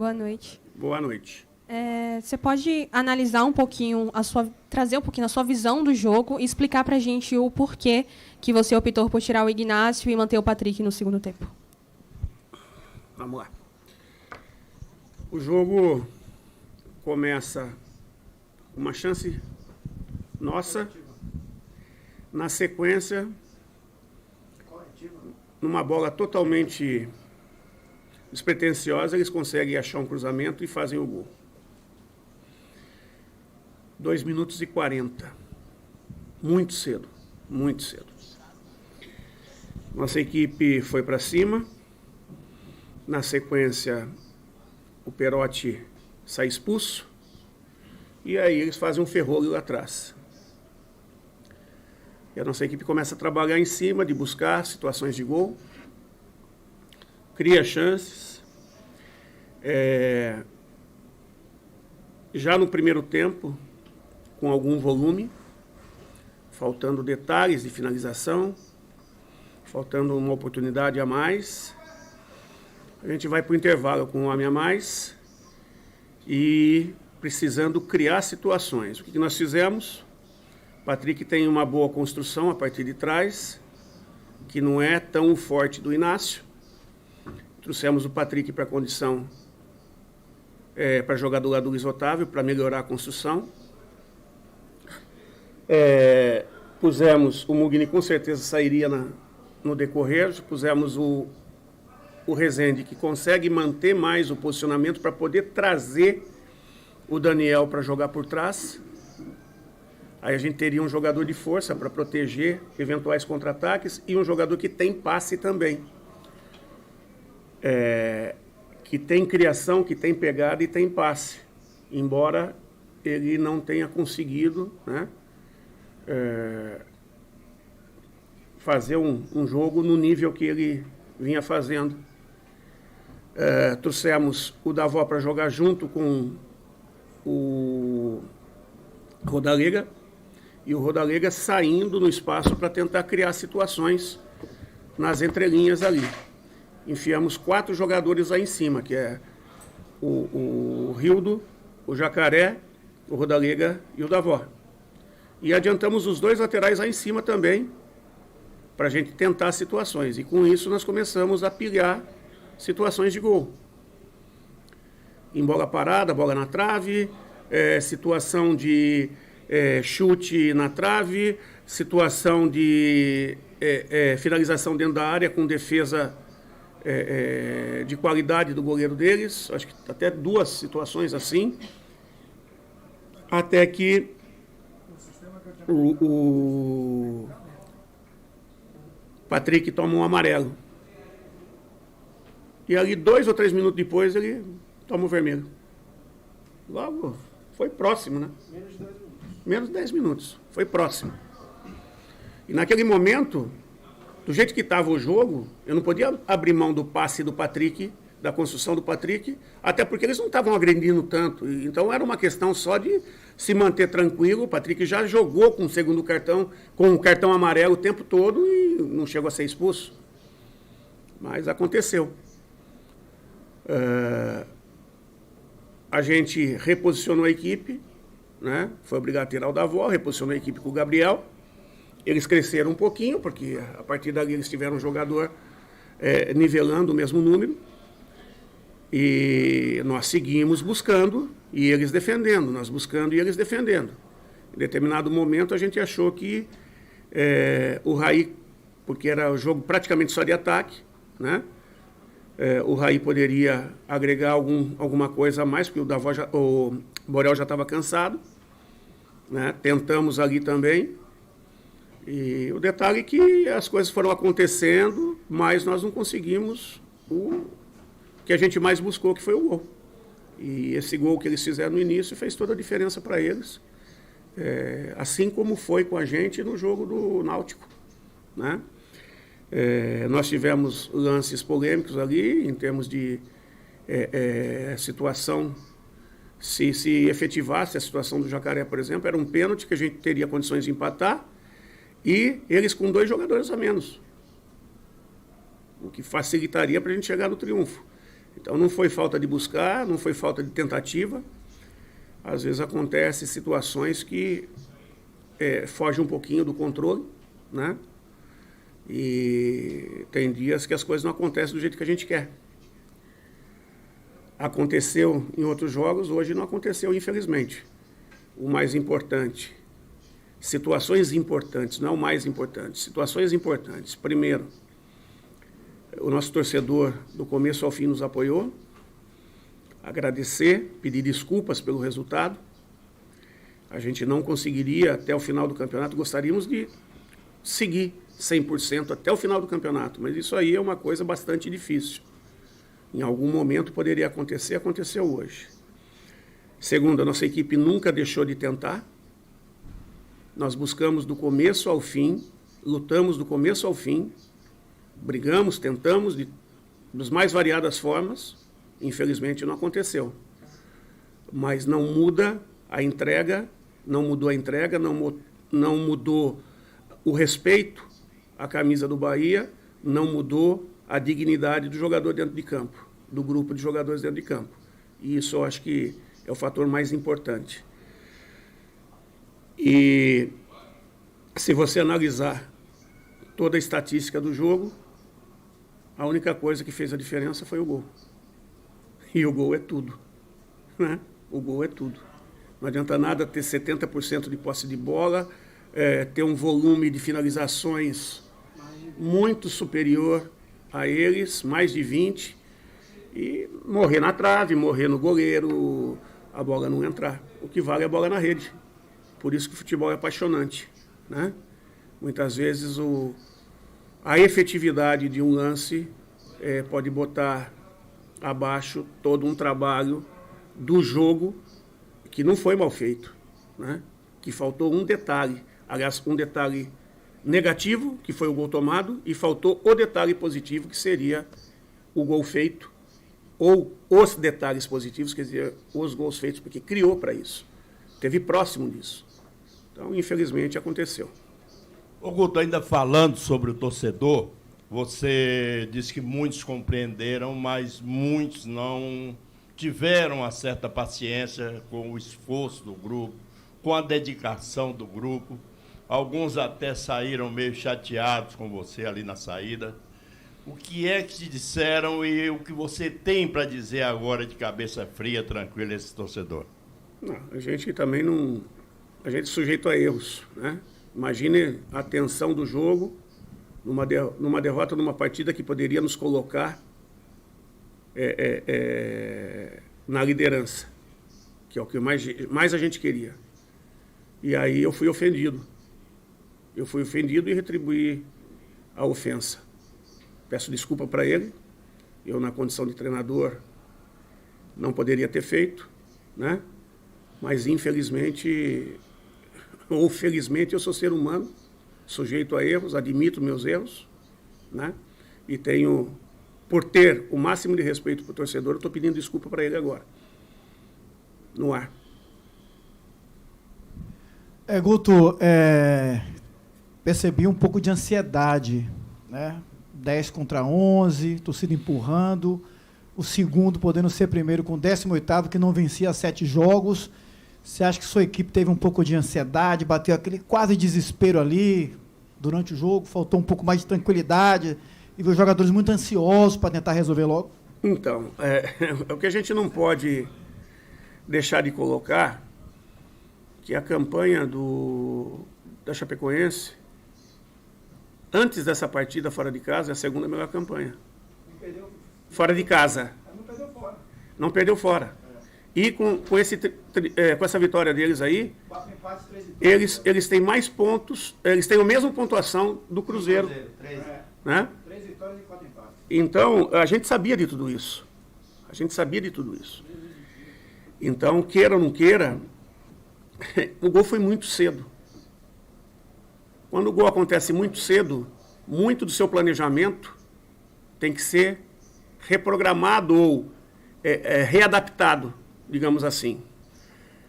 Boa noite. Boa noite. Você pode analisar um pouquinho, trazer um pouquinho a sua visão do jogo e explicar para a gente o porquê que você optou por tirar o Ignácio e manter o Patrick no segundo tempo? Vamos lá. O jogo começa com uma chance nossa. Na sequência, numa bola totalmente despretensiosa, eles conseguem achar um cruzamento e fazem o gol. 2 minutos e 40. Muito cedo, muito cedo. Nossa equipe foi para cima. Na sequência, o Perotti sai expulso. E aí eles fazem um ferrolho lá atrás. E a nossa equipe começa a trabalhar em cima, de buscar situações de gol. Cria chances. Já no primeiro tempo, com algum volume, faltando detalhes de finalização, faltando uma oportunidade a mais. A gente vai para o intervalo com um homem a mais e precisando criar situações. O que nós fizemos? O Patrick tem uma boa construção a partir de trás, que não é tão forte do Inácio. Trouxemos o Patrick para a condição, para jogar do lado do Luiz Otávio, para melhorar a construção. Pusemos o Mugni, com certeza sairia no decorrer. Pusemos o Rezende, que consegue manter mais o posicionamento para poder trazer o Daniel para jogar por trás. Aí a gente teria um jogador de força para proteger eventuais contra-ataques e um jogador que tem passe também. Que tem criação, que tem pegada e tem passe. Embora ele não tenha conseguido, né, fazer um jogo no nível que ele vinha fazendo. Trouxemos o Davó para jogar junto com o Rodalega, e o Rodalega saindo no espaço para tentar criar situações nas entrelinhas ali. Enfiamos 4 jogadores lá em cima, que é o Rildo, o Jacaré, o Rodalega e o Davó. E adiantamos os 2 laterais lá em cima também, para a gente tentar situações. E com isso nós começamos a pilhar situações de gol. Em bola parada, bola na trave, situação de chute na trave, situação de finalização dentro da área com defesa de qualidade do goleiro deles. Acho que até 2 situações assim. Até que o Patrick toma um amarelo. E ali 2 ou 3 minutos depois ele toma o vermelho. Logo, foi próximo, né? Menos de 10 minutos. Foi próximo. E naquele momento, do jeito que estava o jogo, eu não podia abrir mão do passe do Patrick, da construção do Patrick, até porque eles não estavam agredindo tanto. Então era uma questão só de se manter tranquilo. O Patrick já jogou com o segundo cartão, com o cartão amarelo o tempo todo e não chegou a ser expulso. Mas aconteceu. A gente reposicionou a equipe, né? Foi obrigado a tirar o Davó, reposicionou a equipe com o Gabriel. Eles cresceram um pouquinho, porque a partir dali eles tiveram um jogador nivelando o mesmo número. E nós seguimos buscando e eles defendendo, nós buscando e eles defendendo. Em determinado momento a gente achou que o Raí, porque era o jogo praticamente só de ataque, né? O Raí poderia agregar alguma coisa a mais, porque o Borel já estava cansado, né? Tentamos ali também. E o detalhe é que as coisas foram acontecendo, mas nós não conseguimos o que a gente mais buscou, que foi o gol. E esse gol que eles fizeram no início fez toda a diferença para eles, assim como foi com a gente no jogo do Náutico, né? Nós tivemos lances polêmicos ali, em termos de situação. Se efetivasse a situação do Jacaré, por exemplo, era um pênalti que a gente teria condições de empatar, e eles com 2 jogadores a menos, o que facilitaria para a gente chegar no triunfo. Então não foi falta de buscar, não foi falta de tentativa. Às vezes acontecem situações que fogem um pouquinho do controle, né? E tem dias que as coisas não acontecem do jeito que a gente quer. Aconteceu em outros jogos, hoje não aconteceu, infelizmente. O mais importante, situações importantes, não é o mais importante, situações importantes. Primeiro, o nosso torcedor do começo ao fim nos apoiou. Agradecer, pedir desculpas pelo resultado. A gente não conseguiria até o final do campeonato, gostaríamos de seguir 100% até o final do campeonato, mas isso aí é uma coisa bastante difícil. Em algum momento poderia acontecer, aconteceu hoje. Segundo, a nossa equipe nunca deixou de tentar. Nós buscamos do começo ao fim, lutamos do começo ao fim, brigamos, tentamos das mais variadas formas. Infelizmente não aconteceu. Mas não muda a entrega, não mudou a entrega, não mudou o respeito à camisa do Bahia, não mudou a dignidade do jogador dentro de campo, do grupo de jogadores dentro de campo. E isso eu acho que é o fator mais importante. E se você analisar toda a estatística do jogo, a única coisa que fez a diferença foi o gol. E o gol é tudo, né? O gol é tudo. Não adianta nada ter 70% de posse de bola, ter um volume de finalizações muito superior a eles, mais de 20, e morrer na trave, morrer no goleiro, a bola não entrar. O que vale é a bola na rede. Por isso que o futebol é apaixonante, né? Muitas vezes a efetividade de um lance pode botar abaixo todo um trabalho do jogo que não foi mal feito, né? Que faltou um detalhe, aliás, um detalhe negativo, que foi o gol tomado, e faltou o detalhe positivo, que seria o gol feito, ou os detalhes positivos, quer dizer, os gols feitos, porque criou para isso. Teve próximo disso. Então, infelizmente, aconteceu. Ô Guto, ainda falando sobre o torcedor, você disse que muitos compreenderam, mas muitos não tiveram uma certa paciência com o esforço do grupo, com a dedicação do grupo. Alguns até saíram meio chateados com você ali na saída. O que é que te disseram e o que você tem para dizer agora de cabeça fria, tranquila, esse torcedor? Não, a gente também não... A gente é sujeito a erros, né? Imagine a tensão do jogo, numa derrota, numa partida que poderia nos colocar na liderança, que é o que mais a gente queria. E aí eu fui ofendido. Eu fui ofendido e retribuí a ofensa. Peço desculpa para ele. Eu, na condição de treinador, não poderia ter feito, né? Mas, infelizmente, ou felizmente, eu sou ser humano, sujeito a erros, admito meus erros, né? E tenho, por ter o máximo de respeito para o torcedor, eu estou pedindo desculpa para ele agora. No ar. Guto, percebi um pouco de ansiedade, né? 10 contra 11, torcida empurrando, o segundo podendo ser primeiro com o 18º, que não vencia há 7 jogos. Você acha que sua equipe teve um pouco de ansiedade, bateu aquele quase desespero ali durante o jogo, faltou um pouco mais de tranquilidade e viu os jogadores muito ansiosos para tentar resolver logo? Então, o que a gente não pode deixar de colocar que a campanha da Chapecoense, antes dessa partida fora de casa, é a segunda melhor campanha. Fora de casa. Não perdeu fora. Não perdeu fora. E com essa vitória deles aí, 4 empates, 3 vitórias. eles têm mais pontos, eles têm a mesma pontuação do Cruzeiro. 3, né? 3 vitórias e 4 empates. Então, a gente sabia de tudo isso. A gente sabia de tudo isso. Então, queira ou não queira, o gol foi muito cedo. Quando o gol acontece muito cedo, muito do seu planejamento tem que ser reprogramado ou readaptado, digamos assim.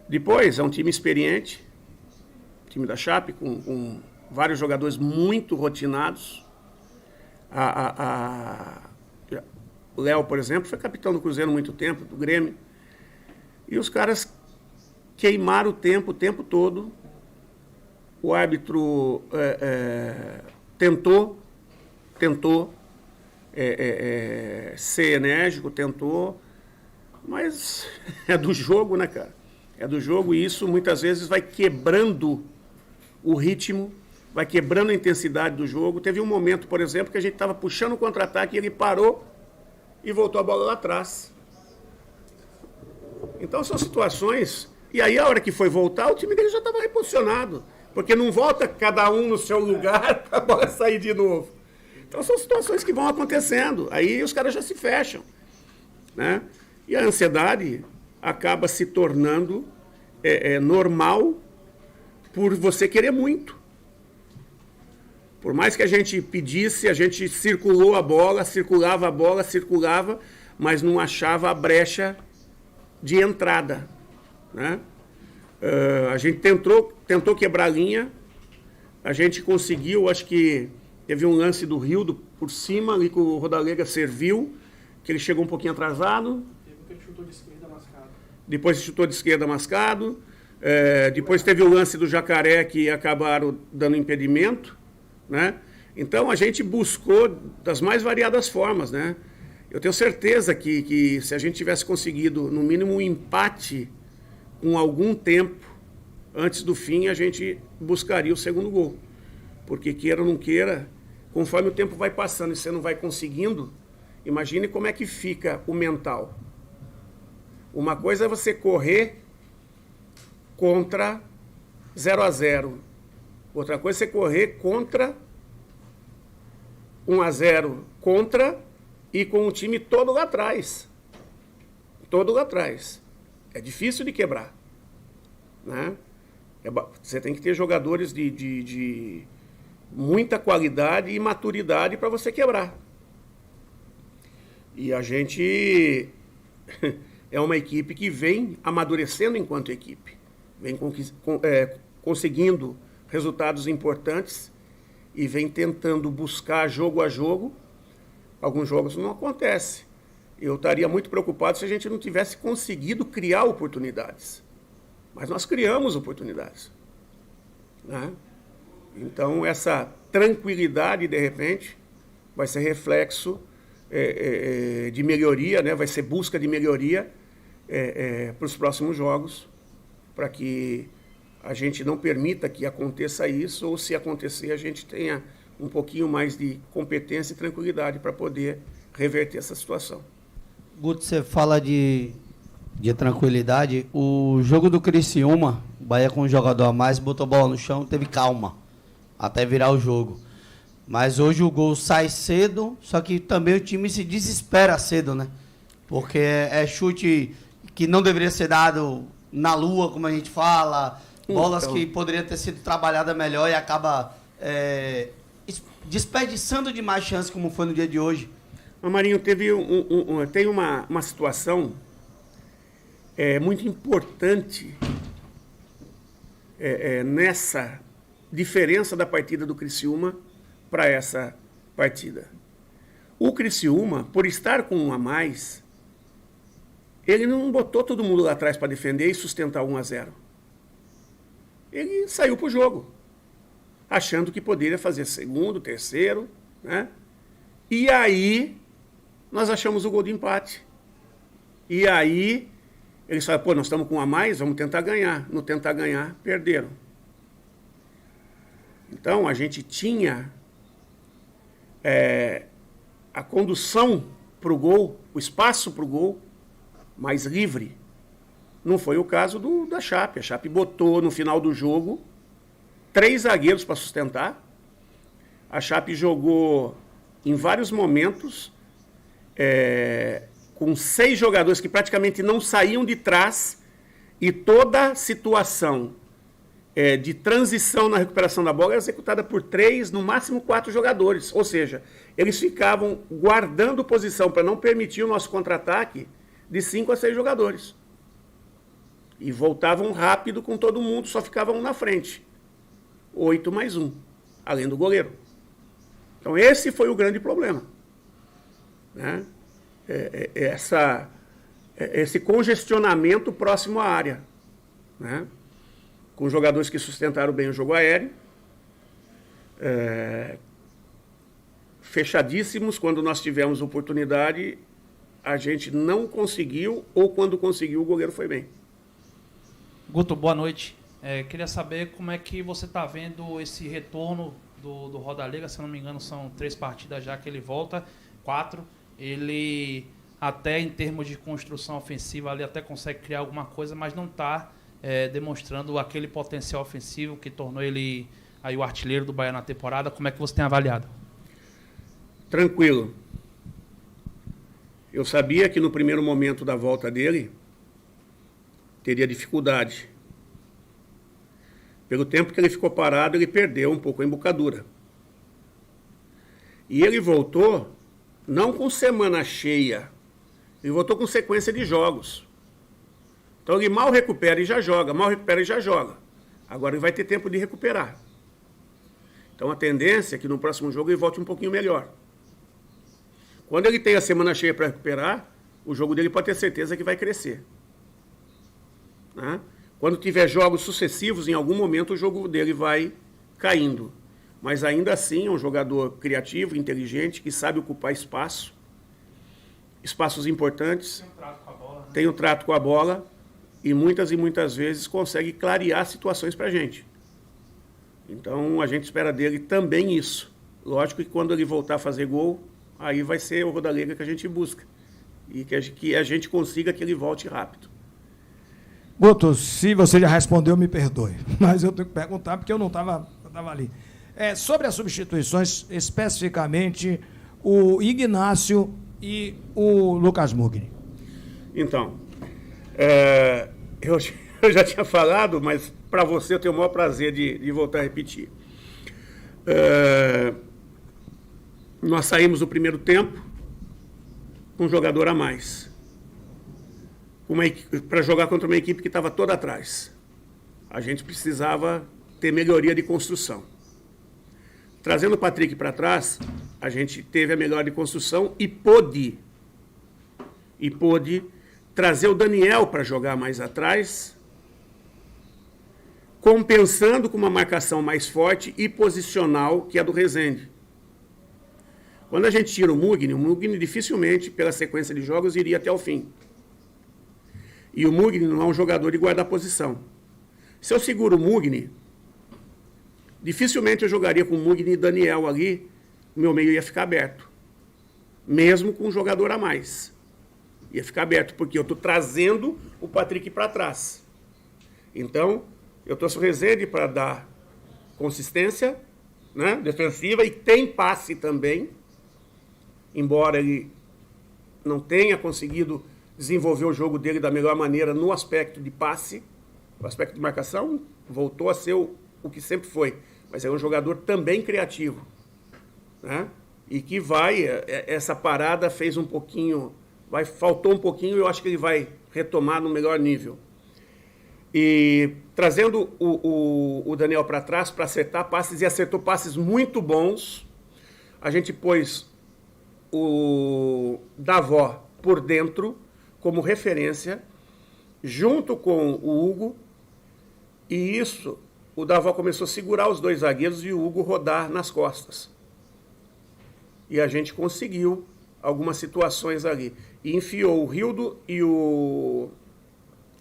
Depois, é um time experiente, time da Chape, com vários jogadores muito rotinados. Léo, por exemplo, foi capitão do Cruzeiro há muito tempo, do Grêmio. E os caras queimaram o tempo todo. O árbitro tentou ser enérgico, tentou, mas é do jogo, né, cara? É do jogo e isso muitas vezes vai quebrando o ritmo, vai quebrando a intensidade do jogo. Teve um momento, por exemplo, que a gente estava puxando o contra-ataque e ele parou e voltou a bola lá atrás. Então são situações... E aí a hora que foi voltar, o time dele já estava reposicionado. Porque não volta cada um no seu lugar para a bola sair de novo. Então são situações que vão acontecendo. Aí os caras já se fecham, né? E a ansiedade acaba se tornando normal por você querer muito. Por mais que a gente pedisse, a gente circulava a bola, mas não achava a brecha de entrada, né? A gente tentou quebrar a linha, a gente conseguiu, acho que teve um lance do Rildo por cima, ali que o Rodalega serviu, que ele chegou um pouquinho atrasado. Ele chutou de esquerda mascado. Depois chutou de esquerda mascado. Depois teve o lance do Jacaré, que acabaram dando impedimento, né? Então a gente buscou das mais variadas formas, né? Eu tenho certeza que se a gente tivesse conseguido, no mínimo, um empate com algum tempo antes do fim, a gente buscaria o segundo gol. Porque queira ou não queira, conforme o tempo vai passando e você não vai conseguindo, imagine como é que fica o mental. Uma coisa é você correr contra 0-0. Outra coisa é você correr contra 1-0 contra e com o time todo lá atrás. Todo lá atrás. É difícil de quebrar, né? Você tem que ter jogadores de muita qualidade e maturidade para você quebrar. E a gente é uma equipe que vem amadurecendo enquanto equipe. Vem conseguindo resultados importantes e vem tentando buscar jogo a jogo. Alguns jogos não acontece. Eu estaria muito preocupado se a gente não tivesse conseguido criar oportunidades. Mas nós criamos oportunidades, né? Então, essa tranquilidade, de repente, vai ser reflexo de melhoria, né? Vai ser busca de melhoria para os próximos jogos, para que a gente não permita que aconteça isso, ou se acontecer, a gente tenha um pouquinho mais de competência e tranquilidade para poder reverter essa situação. Guto, você fala de tranquilidade. O jogo do Criciúma, o Bahia com um jogador a mais, botou a bola no chão, teve calma até virar o jogo. Mas hoje o gol sai cedo, só que também o time se desespera cedo, né? Porque é chute que não deveria ser dado na lua, como a gente fala, bolas que poderiam ter sido trabalhadas melhor e acaba desperdiçando demais chances, como foi no dia de hoje. Marinho, tem uma situação muito importante nessa diferença da partida do Criciúma para essa partida. O Criciúma, por estar com um a mais, ele não botou todo mundo lá atrás para defender e sustentar 1-0. Ele saiu para o jogo, achando que poderia fazer segundo, terceiro, né? E aí nós achamos o gol de empate. E aí eles falaram, nós estamos com um a mais, vamos tentar ganhar. No tentar ganhar, perderam. Então a gente tinha a condução para o gol, o espaço para o gol mais livre. Não foi o caso da Chape. A Chape botou no final do jogo 3 zagueiros para sustentar. A Chape jogou em vários momentos com 6 jogadores que praticamente não saíam de trás, e toda situação de transição na recuperação da bola era executada por 3, no máximo 4 jogadores. Ou seja, eles ficavam guardando posição para não permitir o nosso contra-ataque de 5 a 6 jogadores. E voltavam rápido com todo mundo, só ficava um na frente. 8 mais 1, além do goleiro. Então esse foi o grande problema, né? esse congestionamento próximo à área, né? Com jogadores que sustentaram bem o jogo aéreo, fechadíssimos. Quando nós tivemos oportunidade, a gente não conseguiu, ou quando conseguiu, o goleiro foi bem. Guto, boa noite. Queria saber como é que você está vendo esse retorno do Rodalega. Se eu não me engano, são 3 partidas já que ele volta, 4. Ele, até em termos de construção ofensiva, ali até consegue criar alguma coisa, mas não está demonstrando aquele potencial ofensivo que tornou ele aí o artilheiro do Bahia na temporada. Como é que você tem avaliado? Tranquilo. Eu sabia que no primeiro momento da volta dele teria dificuldade. Pelo tempo que ele ficou parado, ele perdeu um pouco a embocadura. E ele voltou não com semana cheia, ele voltou com sequência de jogos. Então ele mal recupera e já joga, mal recupera e já joga. Agora ele vai ter tempo de recuperar. Então a tendência é que no próximo jogo ele volte um pouquinho melhor. Quando ele tem a semana cheia para recuperar, o jogo dele pode ter certeza que vai crescer, né? Quando tiver jogos sucessivos, em algum momento o jogo dele vai caindo. Mas ainda assim é um jogador criativo, inteligente, que sabe ocupar espaços importantes. Tem o trato com a bola e muitas vezes consegue clarear situações para a gente. Então a gente espera dele também isso. Lógico que quando ele voltar a fazer gol, aí vai ser o Rodalega que a gente busca. E que a gente consiga que ele volte rápido. Guto, se você já respondeu, me perdoe. Mas eu tenho que perguntar porque eu não estava ali. Sobre as substituições, especificamente o Ignácio e o Lucas Mugni. Então, eu já tinha falado, mas para você eu tenho o maior prazer de voltar a repetir. Nós saímos do primeiro tempo com um jogador a mais, para jogar contra uma equipe que estava toda atrás. A gente precisava ter melhoria de construção. Trazendo o Patrick para trás, a gente teve a melhora de construção e pôde trazer o Daniel para jogar mais atrás, compensando com uma marcação mais forte e posicional, que é a do Rezende. Quando a gente tira o Mugni dificilmente, pela sequência de jogos, iria até o fim. E o Mugni não é um jogador de guardar posição. Se eu seguro o Mugni, dificilmente eu jogaria com o Mugni e Daniel ali, o meu meio ia ficar aberto. Mesmo com um jogador a mais. Ia ficar aberto, porque eu estou trazendo o Patrick para trás. Então, eu trouxe o Rezende para dar consistência, né, defensiva, e tem passe também, embora ele não tenha conseguido desenvolver o jogo dele da melhor maneira no aspecto de passe, no aspecto de marcação, voltou a ser o que sempre foi. Mas é um jogador também criativo, né? E que essa parada fez um pouquinho, faltou um pouquinho, e eu acho que ele vai retomar no melhor nível. E trazendo o Daniel para trás para acertar passes, e acertou passes muito bons. A gente pôs o Davó por dentro como referência, junto com o Hugo, e isso, o Davó começou a segurar os dois zagueiros e o Hugo rodar nas costas. E a gente conseguiu algumas situações ali. E enfiou o Rildo e o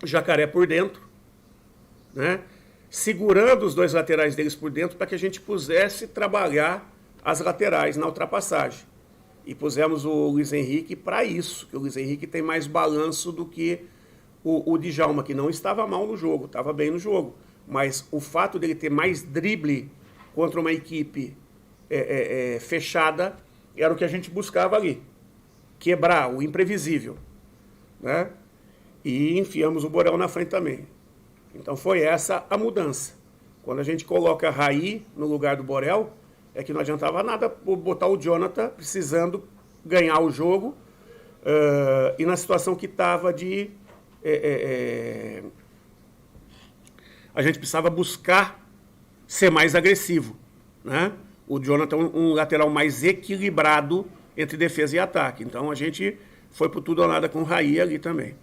Jacaré por dentro, né? Segurando os dois laterais deles por dentro para que a gente pudesse trabalhar as laterais na ultrapassagem. E pusemos o Luiz Henrique para isso, que o Luiz Henrique tem mais balanço do que o Djalma, que não estava mal no jogo, estava bem no jogo. Mas o fato dele ter mais drible contra uma equipe fechada era o que a gente buscava ali. Quebrar o imprevisível, né? E enfiamos o Borel na frente também. Então foi essa a mudança. Quando a gente coloca Raí no lugar do Borel, é que não adiantava nada botar o Jonathan precisando ganhar o jogo, e na situação que estava de... a gente precisava buscar ser mais agressivo, né? O Jonathan um lateral mais equilibrado entre defesa e ataque. Então a gente foi por tudo ou nada com o Raí ali também.